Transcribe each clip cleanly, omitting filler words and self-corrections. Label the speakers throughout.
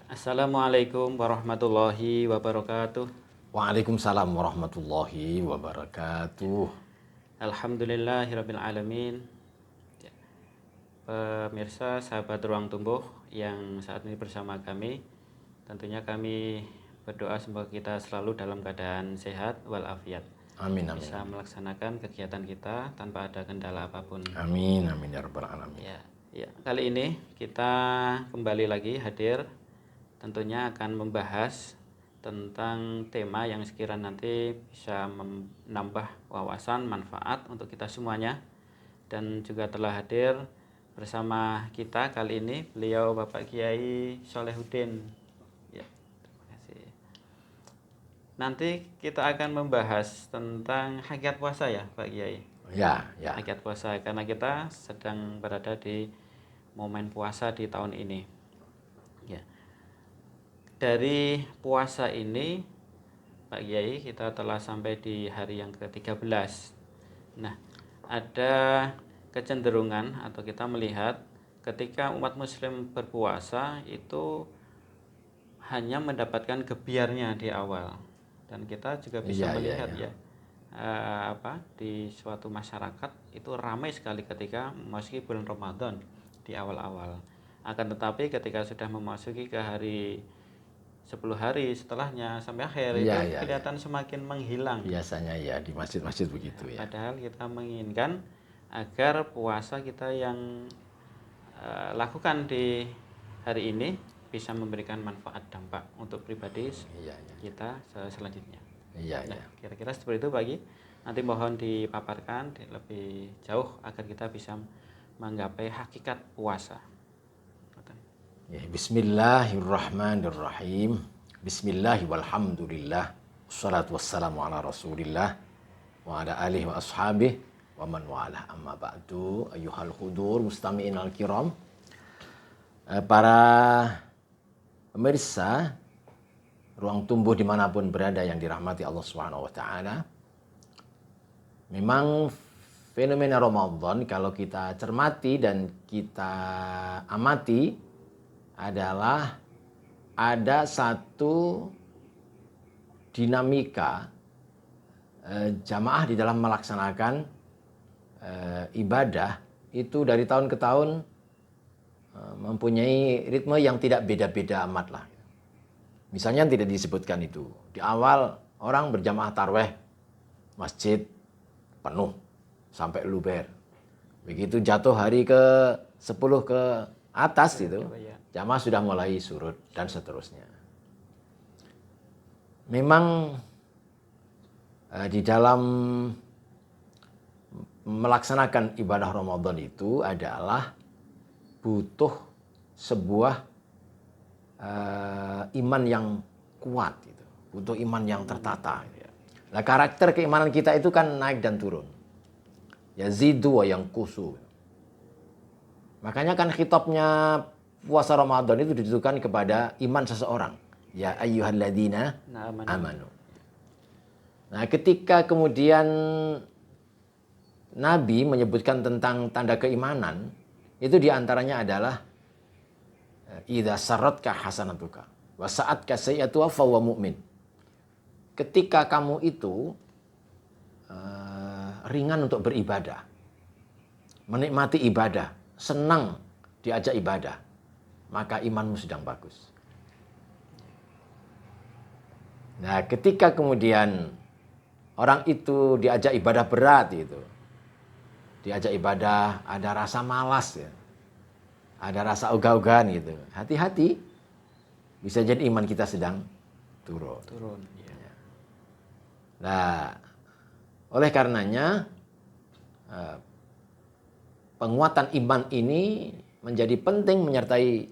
Speaker 1: Assalamualaikum warahmatullahi wabarakatuh.
Speaker 2: Waalaikumsalam warahmatullahi wabarakatuh.
Speaker 1: Alhamdulillahirabbil alamin. Ya, pemirsa sahabat Ruang Tumbuh yang saat ini bersama kami, tentunya kami berdoa semoga kita selalu dalam keadaan sehat walafiat.
Speaker 2: Amin, amin.
Speaker 1: Bisa melaksanakan kegiatan kita tanpa ada kendala apapun.
Speaker 2: Amin, amin ya rabbal alamin.
Speaker 1: Ya, kali ini kita kembali lagi hadir, tentunya akan membahas tentang tema yang sekiranya nanti bisa menambah wawasan manfaat untuk kita semuanya. Dan juga telah hadir bersama kita kali ini beliau Bapak Kiai Solehuddin. Ya, terima kasih. Nanti kita akan membahas tentang hakikat puasa ya Pak Kiai.
Speaker 2: Ya.
Speaker 1: Hakikat puasa karena kita sedang berada di momen puasa di tahun ini. Ya. Dari puasa ini Pak Kiai kita telah sampai di hari yang ke-13. Nah, ada kecenderungan atau kita melihat ketika umat muslim berpuasa itu hanya mendapatkan gebiarnya di awal. Dan kita juga bisa melihat di suatu masyarakat itu ramai sekali ketika memasuki bulan Ramadan di awal-awal. Akan tetapi ketika sudah memasuki ke hari 10 hari setelahnya sampai akhir itu kelihatan semakin menghilang.
Speaker 2: Biasanya ya di masjid-masjid begitu ya.
Speaker 1: Padahal kita menginginkan agar puasa kita yang lakukan di hari ini bisa memberikan manfaat dampak untuk pribadi kita selanjutnya. Kira-kira seperti itu Pak Ki. Nanti mohon dipaparkan lebih jauh agar kita bisa menggapai hakikat puasa.
Speaker 2: Bismillahirrahmanirrahim. Bismillahi walhamdulillah. Wassalatu wassalamu ala rasulillah wa ala alihi wa ashabih wa man wa'ala amma ba'du. Ayyuhal hudur mustami'in al-kiram. Para pemirsa Ruang Tumbuh dimanapun berada yang dirahmati Allah Subhanahu wa Ta'ala, memang fenomena Ramadan kalau kita cermati dan kita amati adalah ada satu dinamika jamaah di dalam melaksanakan ibadah itu dari tahun ke tahun mempunyai ritme yang tidak beda-beda amat lah. Misalnya tidak disebutkan itu. Di awal orang berjamaah tarweh, masjid penuh sampai luber. Begitu jatuh hari ke 10 ke atas itu, jamaah sudah mulai surut dan seterusnya. Memang di dalam melaksanakan ibadah Ramadan itu adalah butuh sebuah iman yang kuat, gitu. Butuh iman yang tertata. Nah, karakter keimanan kita itu kan naik dan turun. Yazidu wa yanqusu. Makanya kan khitabnya puasa Ramadan itu ditujukan kepada iman seseorang. Ya ayyuhalladzina amanu. Nah, ketika kemudian Nabi menyebutkan tentang tanda keimanan, itu diantaranya adalah idza sarratka hasanatuka wa sa'atka sayyi'atuka fa huwa mu'min. Ketika kamu itu ringan untuk beribadah, menikmati ibadah, senang diajak ibadah, maka imanmu sedang bagus. Nah, ketika kemudian orang itu diajak ibadah berat itu, diajak ibadah ada rasa malas ya, ada rasa ogah-ogahan gitu, hati-hati, bisa jadi iman kita sedang turun. Ya. Nah, oleh karenanya penguatan iman ini menjadi penting menyertai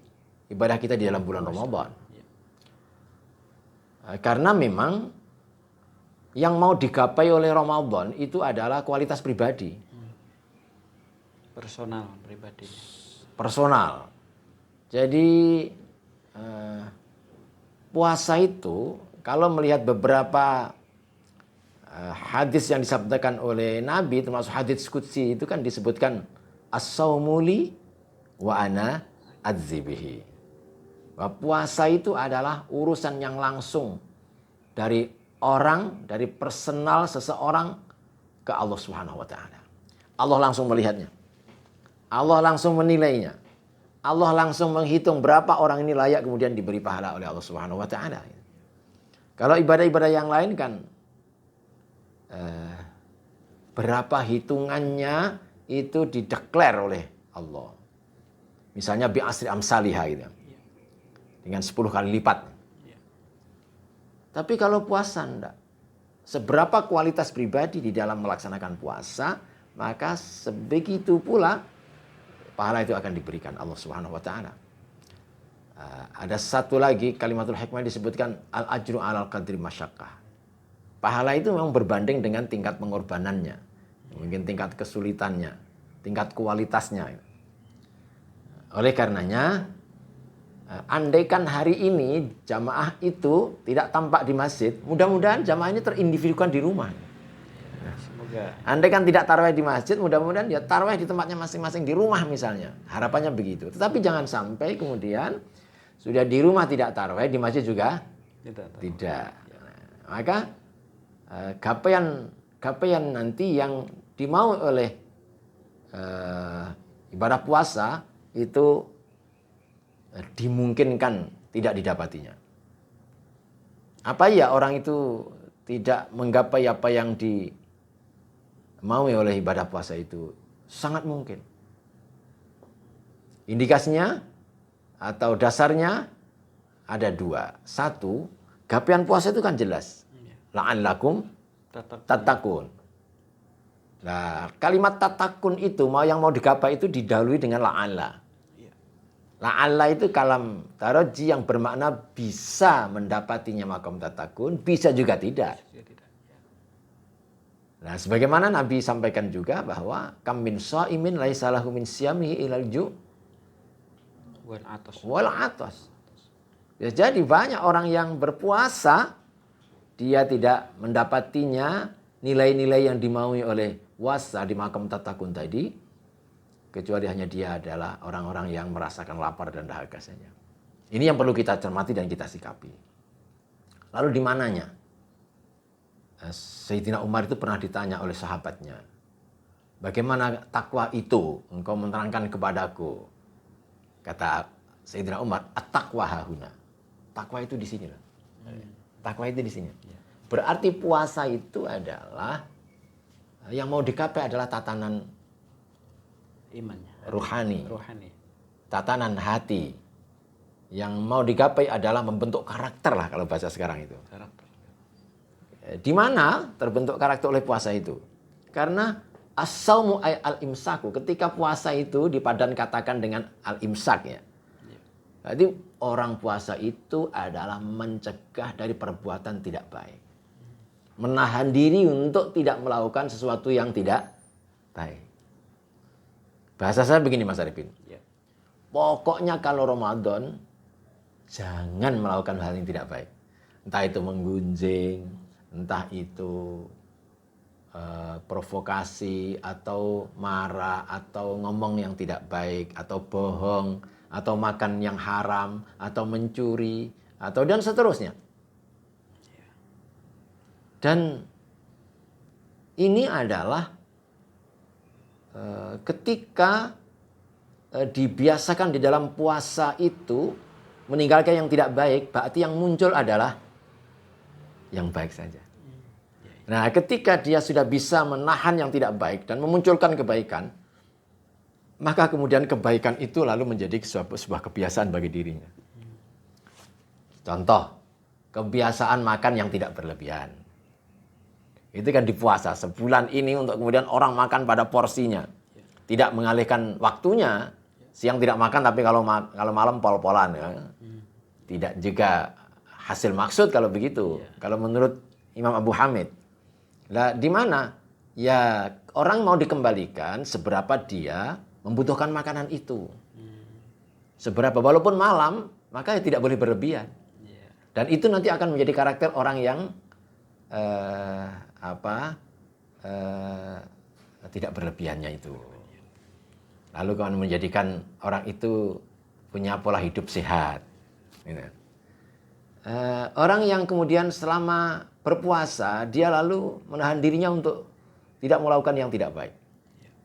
Speaker 2: ibadah kita di dalam bulan Ramadan. Karena memang yang mau digapai oleh Ramadan itu adalah kualitas pribadi.
Speaker 1: Personal, pribadi.
Speaker 2: Personal. Jadi puasa itu kalau melihat beberapa hadis yang disabdakan oleh Nabi, termasuk hadis qudsi itu kan disebutkan as-saumuli wa ana adzibihi. Bahwa puasa itu adalah urusan yang langsung dari orang, dari personal seseorang ke Allah Subhanahu wa taala. Allah langsung melihatnya. Allah langsung menilainya. Allah langsung menghitung berapa orang ini layak kemudian diberi pahala oleh Allah Subhanahu wa taala. Kalau ibadah-ibadah yang lain kan berapa hitungannya itu dideklar oleh Allah. Misalnya bi asri amsalihah gitu. Dengan 10 kali lipat. Tapi kalau puasa enggak. Seberapa kualitas pribadi di dalam melaksanakan puasa, maka sebegitu pula pahala itu akan diberikan Allah Subhanahu wa taala. Ada satu lagi kalimatul hikmah disebutkan al-ajru 'alal qadri masyaqqah. Pahala itu memang berbanding dengan tingkat pengorbanannya, mungkin tingkat kesulitannya, tingkat kualitasnya. Oleh karenanya, andaikan hari ini jamaah itu tidak tampak di masjid, mudah-mudahan jamaah ini terindividukan di rumah.
Speaker 1: Semoga.
Speaker 2: Andaikan tidak tarawih di masjid, mudah-mudahan dia tarawih di tempatnya masing-masing di rumah misalnya. Harapannya begitu. Tetapi jangan sampai kemudian sudah di rumah tidak tarawih, di masjid juga tidak. Maka gapean nanti yang dimau oleh ibadah puasa itu dimungkinkan tidak didapatinya. Apa ya orang itu tidak menggapai apa yang dimaui oleh ibadah puasa itu? Sangat mungkin. Indikasinya atau dasarnya ada dua. Satu, gapean puasa itu kan jelas. La'allakum tattaqun. Nah, kalimat tatakun itu yang mau digapai itu didahului dengan la'alla. La'alla itu kalam taraji yang bermakna bisa mendapatinya makom tatakun, bisa juga tidak. Nah, sebagaimana Nabi sampaikan juga bahwa kam min shaimin laisa lahu min siyamihi ilal ju' wal atas. Ya, jadi banyak orang yang berpuasa dia tidak mendapatinya nilai-nilai yang dimaui oleh puasa di makom tatakun tadi. Kecuali hanya dia adalah orang-orang yang merasakan lapar dan dahaga saja. Ini yang perlu kita cermati dan kita sikapi. Lalu di mananya? Sayyidina Umar itu pernah ditanya oleh sahabatnya. Bagaimana takwa itu? Engkau menerangkan kepadaku. Kata Sayyidina Umar, at-taqwa hahuna. Takwa itu di sini. Takwa itu di sini. Berarti puasa itu adalah yang mau dicapai adalah tatanan
Speaker 1: imannya,
Speaker 2: ruhani. Tatanan hati. Yang mau digapai adalah membentuk karakter lah kalau bahasa sekarang itu.
Speaker 1: Karakter.
Speaker 2: Di mana terbentuk karakter oleh puasa itu? Karena as-saumu ay al-imsaku. Ketika puasa itu dipadan katakan dengan al-imsak ya. Jadi orang puasa itu adalah mencegah dari perbuatan tidak baik. Menahan diri untuk tidak melakukan sesuatu yang tidak baik. Bahasa saya begini Mas Arifin. Pokoknya kalau Ramadan jangan melakukan hal yang tidak baik. Entah itu menggunjing, entah itu provokasi atau marah atau ngomong yang tidak baik atau bohong atau makan yang haram atau mencuri atau dan seterusnya. Dan ini adalah ketika dibiasakan di dalam puasa itu meninggalkan yang tidak baik, berarti yang muncul adalah yang baik saja. Nah, ketika dia sudah bisa menahan yang tidak baik dan memunculkan kebaikan, maka kemudian kebaikan itu lalu menjadi sebuah kebiasaan bagi dirinya. Contoh, kebiasaan makan yang tidak berlebihan. Itu kan di puasa sebulan ini untuk kemudian orang makan pada porsinya. Tidak mengalihkan waktunya. Siang tidak makan tapi kalau malam pol-polan ya. Tidak juga hasil maksud kalau begitu. Kalau menurut Imam Abu Hamid. Lah di mana? Ya orang mau dikembalikan seberapa dia membutuhkan makanan itu. Seberapa walaupun malam, maka tidak boleh berlebihan. Dan itu nanti akan menjadi karakter orang yang tidak berlebihannya itu. Lalu kalau menjadikan orang itu punya pola hidup sehat. Gitu. Orang yang kemudian selama berpuasa dia lalu menahan dirinya untuk tidak melakukan yang tidak baik.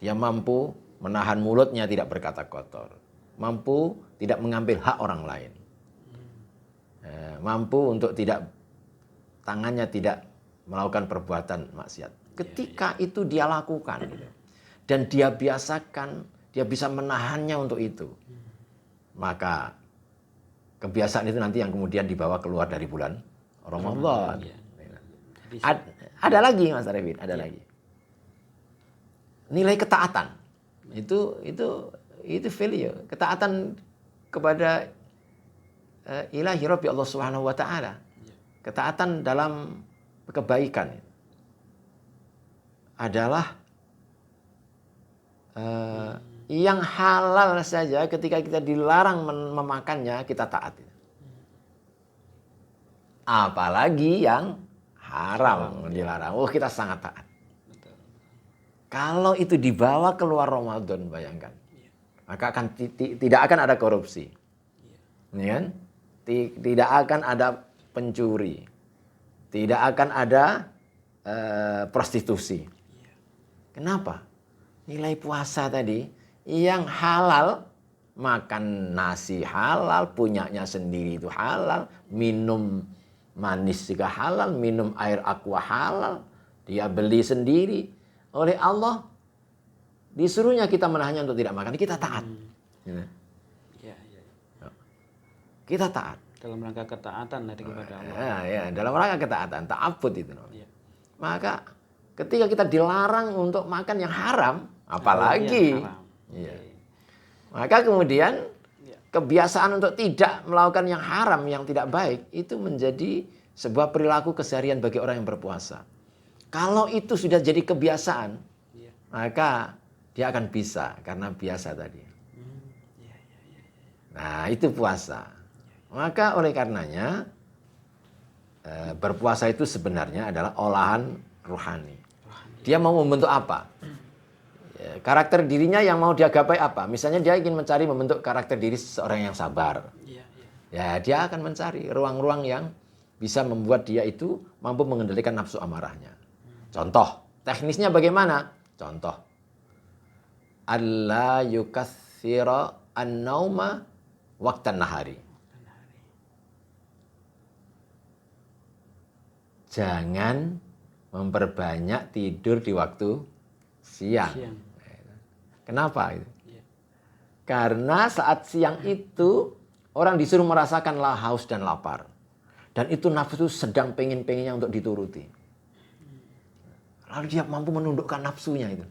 Speaker 2: Dia mampu menahan mulutnya tidak berkata kotor, mampu tidak mengambil hak orang lain, mampu untuk tangannya tidak melakukan perbuatan maksiat. Ketika itu dia lakukan gitu, dan dia biasakan, dia bisa menahannya untuk itu, maka kebiasaan itu nanti yang kemudian dibawa keluar dari bulan Ramadan. Ada lagi Mas Arifin, ada lagi. Nilai ketaatan. Itu value, ketaatan kepada ilahi Rabbi Allah Subhanahu wa taala. Ketaatan dalam kebaikan adalah yang halal saja ketika kita dilarang memakannya kita taat. Apalagi yang haram dilarang. Oh, kita sangat taat. Kalau itu dibawa keluar Ramadan, bayangkan. Maka tidak akan ada korupsi. Ya kan? Tidak akan ada pencuri. Tidak akan ada prostitusi. Kenapa? Nilai puasa tadi yang halal, makan nasi halal, punyanya sendiri itu halal, minum manis juga halal, minum air aqua halal, dia beli sendiri. Oleh Allah disuruhnya kita menahannya untuk tidak makan, kita taat. Kita taat.
Speaker 1: Dalam rangka ketaatan dari kepada Allah.
Speaker 2: Ya, dalam rangka ketaatan, ta'abbud itu. Maka ketika kita dilarang untuk makan yang haram, apalagi. Maka kemudian kebiasaan untuk tidak melakukan yang haram, yang tidak baik, itu menjadi sebuah perilaku keseharian bagi orang yang berpuasa. Kalau itu sudah jadi kebiasaan, maka dia akan bisa karena biasa tadi. Nah, itu puasa. Maka oleh karenanya berpuasa itu sebenarnya adalah olahan rohani. Dia mau membentuk apa? Karakter dirinya yang mau dia gapai apa? Misalnya dia ingin mencari membentuk karakter diri seorang yang sabar. Ya, dia akan mencari ruang-ruang yang bisa membuat dia itu mampu mengendalikan nafsu amarahnya. Contoh, teknisnya bagaimana? Contoh, alla yukatsira an-nauma waqtan nahari. Jangan memperbanyak tidur di waktu siang. Kenapa? Karena saat siang itu orang disuruh merasakan haus dan lapar. Dan itu nafsu sedang pengen-pengennya untuk dituruti. Lalu dia mampu menundukkan nafsunya itu.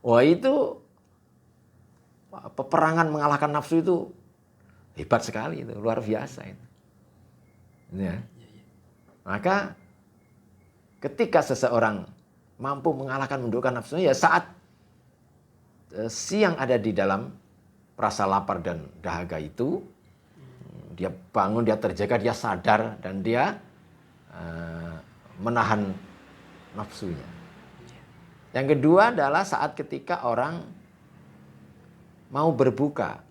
Speaker 2: Wah, itu peperangan mengalahkan nafsu itu hebat sekali, itu luar biasa itu. Ya. Maka ketika seseorang mampu mengalahkan menundukkan nafsunya, ya saat siang ada di dalam rasa lapar dan dahaga itu, dia bangun, dia terjaga, dia sadar, dan dia menahan nafsunya. Yang kedua adalah saat ketika orang mau berbuka.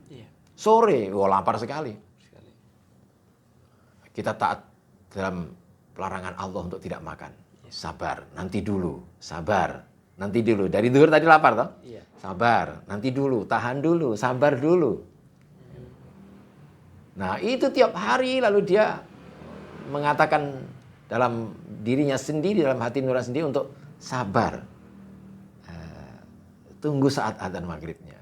Speaker 2: Sore, lapar sekali. Kita taat dalam larangan Allah untuk tidak makan. Sabar, nanti dulu. Sabar, nanti dulu. Dari zuhur tadi lapar toh? Sabar, nanti dulu, tahan dulu, sabar dulu. Nah, itu tiap hari lalu dia mengatakan dalam dirinya sendiri, dalam hati nurani sendiri untuk sabar. Tunggu saat adzan maghribnya.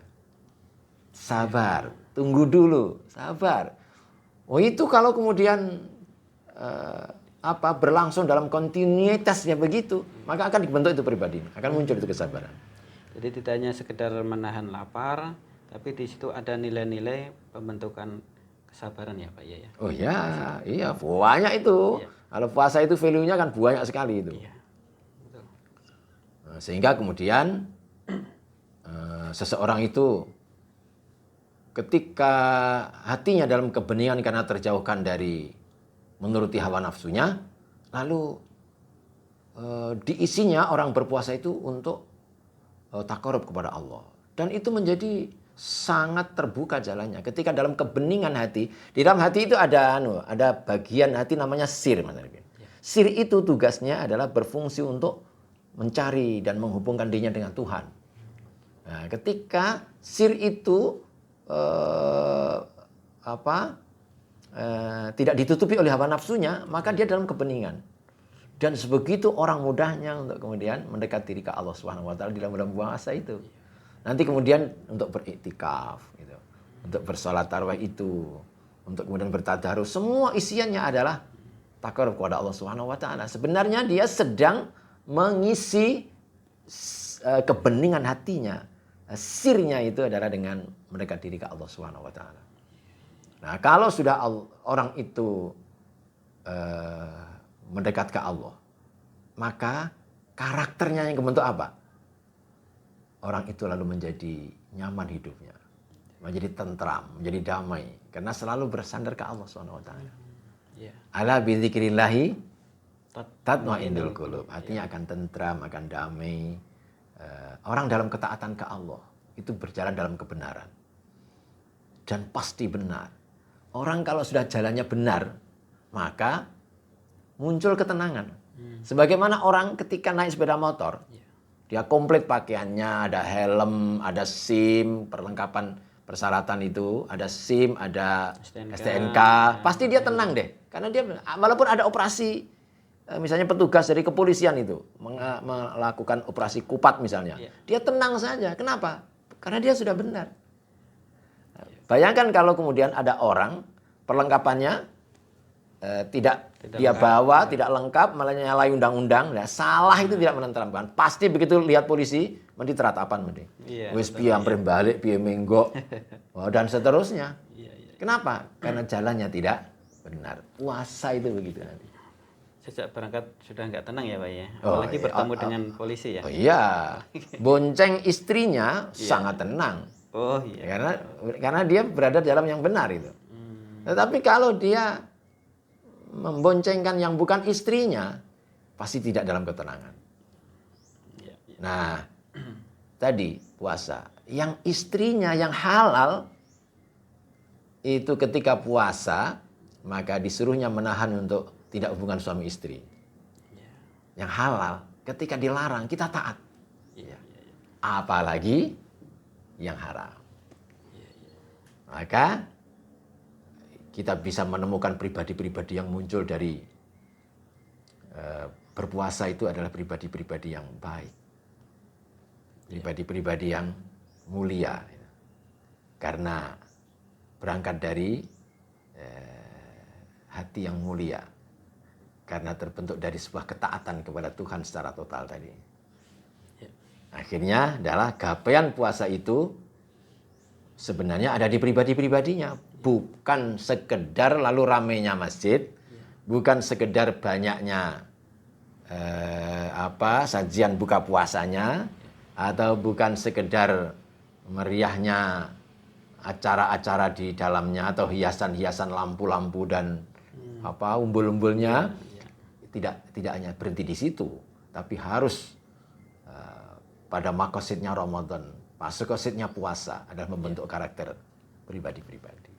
Speaker 2: Sabar, tunggu dulu, sabar. Oh, itu kalau kemudian berlangsung dalam kontinuitasnya begitu, maka akan dibentuk itu pribadi, akan muncul itu kesabaran.
Speaker 1: Jadi tidak hanya sekedar menahan lapar, tapi di situ ada nilai-nilai pembentukan kesabaran ya Pak ya.
Speaker 2: Oh ya, iya banyak itu. Kalau puasa itu value-nya kan banyak sekali itu. Betul. Sehingga kemudian seseorang itu ketika hatinya dalam kebeningan karena terjauhkan dari menuruti hawa nafsunya, lalu diisinya orang berpuasa itu untuk takarub kepada Allah. Dan itu menjadi sangat terbuka jalannya. Ketika dalam kebeningan hati, di dalam hati itu ada bagian hati namanya sir. Sir itu tugasnya adalah berfungsi untuk mencari dan menghubungkan dirinya dengan Tuhan. Nah, ketika sir itu tidak ditutupi oleh hawa nafsunya, maka dia dalam kebeningan. Dan sebegitu orang mudahnya untuk kemudian mendekat diri ke Allah Subhanahu wa taala di dalam bulan puasa itu. Nanti kemudian untuk beriktikaf gitu, untuk bersalat tarawih itu, untuk kemudian bertadarus, semua isiannya adalah takarub kepada Allah Subhanahu wa taala. Sebenarnya dia sedang mengisi kebeningan hatinya. Sirnya itu adalah dengan mendekat diri ke Allah Subhanahu wa taala. Nah, kalau sudah orang itu mendekat ke Allah, maka karakternya yang kebentuk apa? Orang itu lalu menjadi nyaman hidupnya, menjadi tentram, menjadi damai, karena selalu bersandar ke Allah Subhanahu wa taala. Ala bi dzikrillahi tatma'innul qulub. Hatinya akan tentram, akan damai. Orang dalam ketaatan ke Allah itu berjalan dalam kebenaran. Dan pasti benar. Orang kalau sudah jalannya benar, maka muncul ketenangan. Sebagaimana orang ketika naik sepeda motor, dia komplit pakaiannya, ada helm, ada SIM, perlengkapan persyaratan itu, ada SIM, ada STNK. Pasti dia tenang deh. Karena dia, walaupun ada operasi, misalnya petugas dari kepolisian itu, melakukan operasi kupat misalnya. Dia tenang saja. Kenapa? Karena dia sudah benar. Bayangkan kalau kemudian ada orang, perlengkapannya tidak dia bawa, tidak lengkap, malah nyalahi undang-undang. Nah, salah itu tidak menenteramkan. Pasti begitu lihat polisi, mesti teratapan mesti. Wis piye ampre balik, piye menggok. Dan seterusnya. Kenapa? Karena jalannya tidak benar. Puasa itu begitu nanti.
Speaker 1: Sejak berangkat sudah nggak tenang ya Pak ya? Apalagi bertemu dengan polisi ya?
Speaker 2: Oh iya. Bonceng istrinya sangat tenang.
Speaker 1: Oh iya.
Speaker 2: Karena dia berada dalam yang benar itu. Tetapi kalau dia memboncengkan yang bukan istrinya, pasti tidak dalam ketenangan. Nah, tadi puasa. Yang istrinya yang halal, itu ketika puasa, maka disuruhnya menahan untuk tidak hubungan suami istri. Yang halal, ketika dilarang, kita taat. Apalagi yang haram. Maka kita bisa menemukan pribadi-pribadi yang muncul dari berpuasa itu adalah pribadi-pribadi yang baik. Pribadi-pribadi yang mulia. Karena berangkat dari hati yang mulia. Karena terbentuk dari sebuah ketaatan kepada Tuhan secara total tadi. Akhirnya adalah capaian puasa itu sebenarnya ada di pribadi-pribadinya. Bukan sekedar lalu ramainya masjid, bukan sekedar banyaknya sajian buka puasanya, atau bukan sekedar meriahnya acara-acara di dalamnya atau hiasan-hiasan lampu-lampu dan umbul-umbulnya. Tidak hanya berhenti di situ, tapi harus pada makosidnya Ramadan, makosidnya puasa adalah membentuk karakter pribadi-pribadi.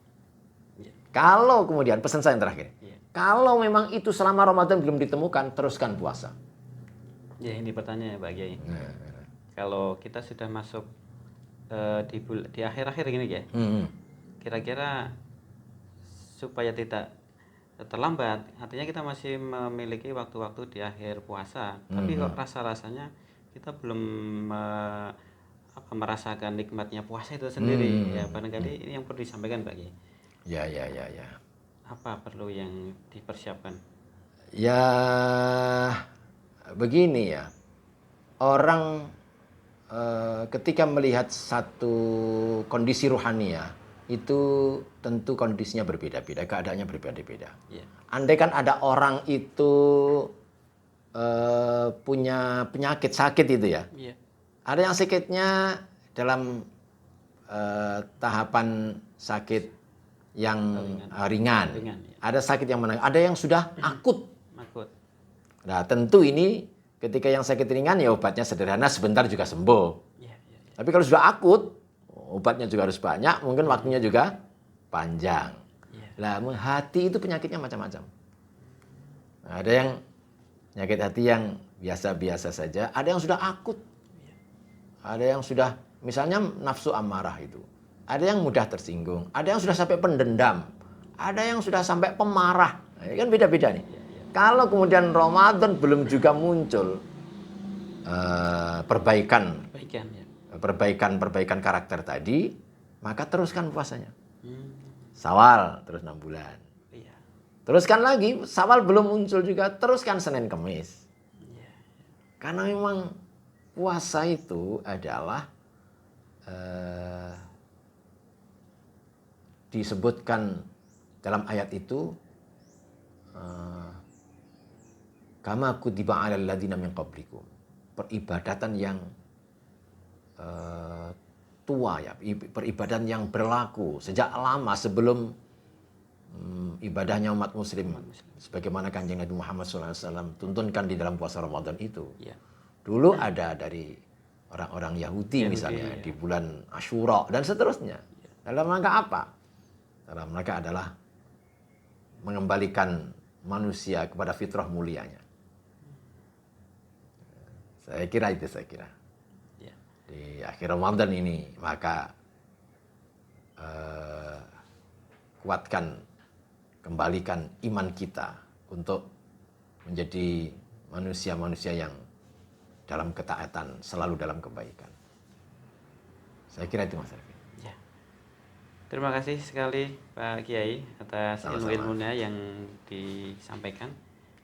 Speaker 2: Kalau kemudian, pesan saya yang terakhir, kalau memang itu selama Ramadan belum ditemukan, teruskan puasa.
Speaker 1: Ya, ini pertanyaan Pak Kiai. Kalau kita sudah masuk di akhir-akhir gini ya, kira-kira supaya tidak terlambat, artinya kita masih memiliki waktu-waktu di akhir puasa, tapi kok rasa-rasanya kita belum merasakan nikmatnya puasa itu sendiri. Ya, barangkali ini yang perlu disampaikan Pak Kiai.
Speaker 2: Ya.
Speaker 1: Apa perlu yang dipersiapkan?
Speaker 2: Ya, begini ya. Orang ketika melihat satu kondisi rohania, itu tentu kondisinya berbeda-beda, keadaannya berbeda-beda. Andai kan ada orang itu punya penyakit sakit itu ya. Ada yang sakitnya dalam tahapan sakit yang ringan. Ada sakit yang menengah, ada yang sudah akut. Nah, tentu ini ketika yang sakit ringan ya obatnya sederhana, sebentar juga sembuh. Tapi kalau sudah akut, obatnya juga harus banyak, mungkin waktunya juga panjang.
Speaker 1: Iya.
Speaker 2: Lah, hati itu penyakitnya macam-macam. Nah, ada yang penyakit hati yang biasa-biasa saja, ada yang sudah akut. Ada yang sudah, misalnya nafsu amarah itu. Ada yang mudah tersinggung, ada yang sudah sampai pendendam, ada yang sudah sampai pemarah. Nah, ini kan beda-beda nih. Kalau kemudian Ramadan belum juga muncul perbaikan
Speaker 1: Perbaikan ya.
Speaker 2: perbaikan karakter tadi, maka teruskan puasanya.
Speaker 1: Hmm,
Speaker 2: Syawal terus 6 bulan.
Speaker 1: iya.
Speaker 2: Teruskan lagi, Syawal belum muncul juga, teruskan Senin Kemis.
Speaker 1: Iya.
Speaker 2: Karena memang puasa itu adalah disebutkan dalam ayat itu kama kutiba 'alal ladzina min qablikum. Peribadatan yang tua ya, peribadatan yang berlaku sejak lama sebelum ibadahnya umat muslim sebagaimana Kanjeng Nabi Muhammad SAW tuntunkan di dalam puasa Ramadan itu.
Speaker 1: Iya.
Speaker 2: Dulu ada dari orang-orang Yahudi misalnya
Speaker 1: ya.
Speaker 2: di bulan Asyura dan seterusnya. Dalam rangka apa? Dalam rangka adalah mengembalikan manusia kepada fitrah mulianya. Saya kira itu,
Speaker 1: Ya.
Speaker 2: Di akhir Ramadan ini, maka kuatkan, kembalikan iman kita untuk menjadi manusia-manusia yang dalam ketaatan, selalu dalam kebaikan. Saya kira itu Mas Arifin.
Speaker 1: Ya. Terima kasih sekali Pak Kiai atas
Speaker 2: Sama-sama.
Speaker 1: ilmu-ilmunya yang disampaikan,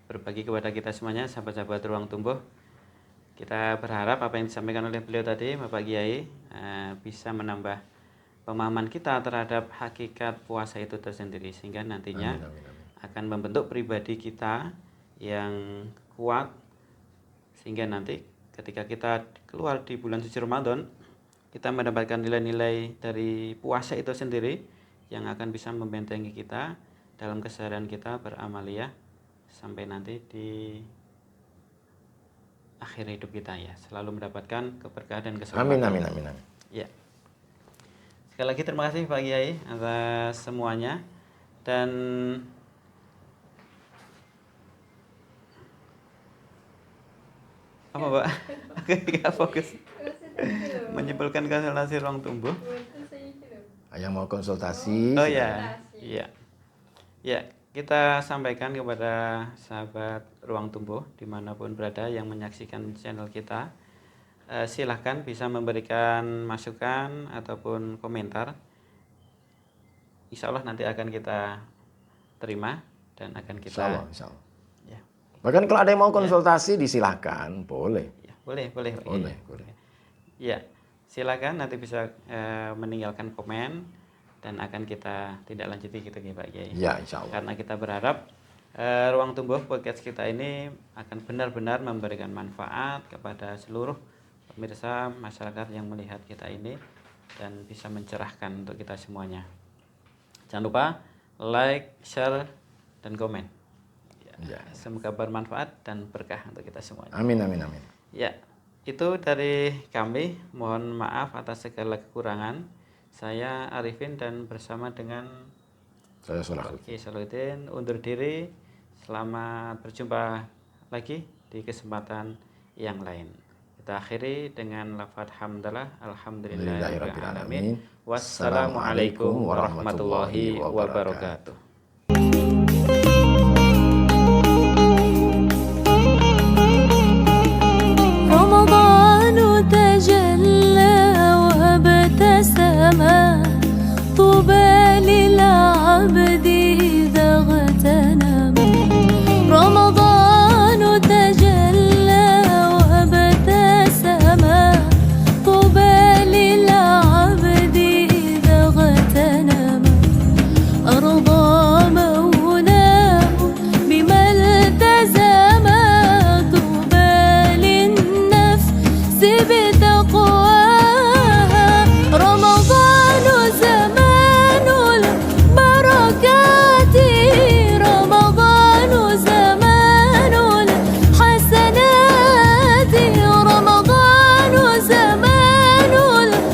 Speaker 1: berbagi kepada kita semuanya, sahabat-sahabat Ruang Tumbuh. Kita berharap apa yang disampaikan oleh beliau tadi, Bapak Kiai, bisa menambah pemahaman kita terhadap hakikat puasa itu tersendiri, sehingga nantinya
Speaker 2: Amin.
Speaker 1: akan membentuk pribadi kita yang kuat, sehingga nanti ketika kita keluar di bulan suci Ramadan, kita mendapatkan nilai-nilai dari puasa itu sendiri yang akan bisa membentengi kita dalam keseharian kita beramaliyah sampai nanti di akhir hidup kita ya, selalu mendapatkan keberkahan dan keselamatan.
Speaker 2: Amin.
Speaker 1: Ya. Sekali lagi terima kasih Pak Kiai atas semuanya, dan apa Pak? Gak fokus. Menyimpulkan konsultasi Ruang Tumbuh.
Speaker 2: Yang mau konsultasi.
Speaker 1: Oh ya. Iya. Ya, kita sampaikan kepada sahabat Ruang Tumbuh dimanapun berada yang menyaksikan channel kita, silahkan bisa memberikan masukan ataupun komentar. Insya Allah nanti akan kita terima dan akan kita
Speaker 2: Insya Allah.
Speaker 1: Ya.
Speaker 2: Bahkan kalau ada yang mau konsultasi disilahkan, boleh.
Speaker 1: Ya, boleh.
Speaker 2: Boleh.
Speaker 1: Ya, silakan nanti bisa meninggalkan komen dan akan kita tidak lanjuti gitu ya Pak Kiai.
Speaker 2: Ya, insya Allah.
Speaker 1: Karena kita berharap Ruang Tumbuh podcast kita ini akan benar-benar memberikan manfaat kepada seluruh pemirsa masyarakat yang melihat kita ini dan bisa mencerahkan untuk kita semuanya. Jangan lupa like, share, dan komen. Ya, semoga bermanfaat dan berkah untuk kita semuanya.
Speaker 2: Amin.
Speaker 1: Ya, itu dari kami. Mohon maaf atas segala kekurangan. Saya Arifin dan bersama dengan
Speaker 2: Saya Salahuddin.
Speaker 1: Kiai Salahuddin undur diri. Selamat berjumpa lagi di kesempatan yang lain. Kita akhiri dengan lafaz hamdalah alhamdulillahirabbil alamin. Wassalamualaikum warahmatullahi wabarakatuh.